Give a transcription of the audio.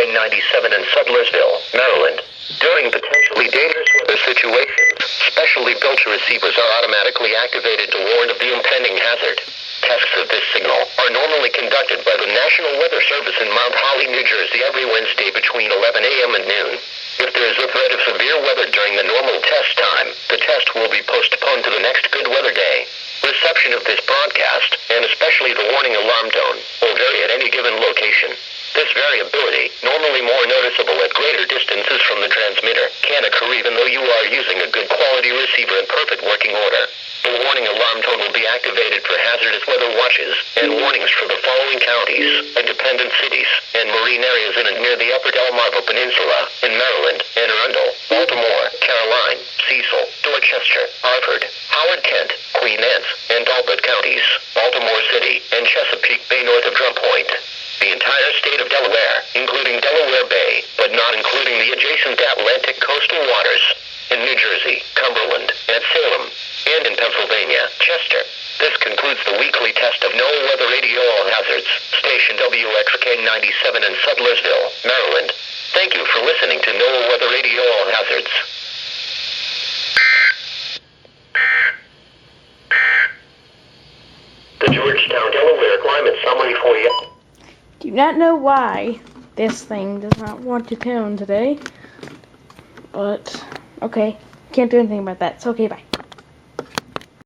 WXK97 in Sudlersville, Maryland. During potentially dangerous weather situations, specially built receivers are automatically activated to warn of the impending hazard. Tests of this signal are normally conducted by the National Weather Service in Mount Holly, New Jersey every Wednesday between 11 a.m. and noon. If there is a threat of severe weather during the normal test time, the test will be postponed to the next good weather day. Reception of this broadcast, and especially the warning alarm tone, will vary at any given location. This variability, normally more noticeable at greater distances from the transmitter, can occur even though you are using a good quality receiver in perfect working order. The warning alarm tone will be activated for hazardous weather watches and warnings for the following counties, independent cities, and marine areas in and near the Upper Delmarva Peninsula, in Maryland, Anne Arundel, Baltimore, Caroline, Cecil, Dorchester, Hartford, Howard Kent, Queen Anne's, and Talbot counties, Baltimore City, and Chesapeake Bay north of Drum Point. The entire state of Delaware, including Delaware Bay, but not including the adjacent Atlantic coastal waters, in New Jersey, Cumberland, and Salem, and in Pennsylvania, Chester. This concludes the weekly test of NOAA Weather Radio All Hazards, station WXK97 in Sudlersville, Maryland. Thank you for listening to NOAA Weather Radio All Hazards. The Georgetown, Delaware climate summary for you. Do not know why this thing does not want to tune today, but okay, can't do anything about that, so okay, bye.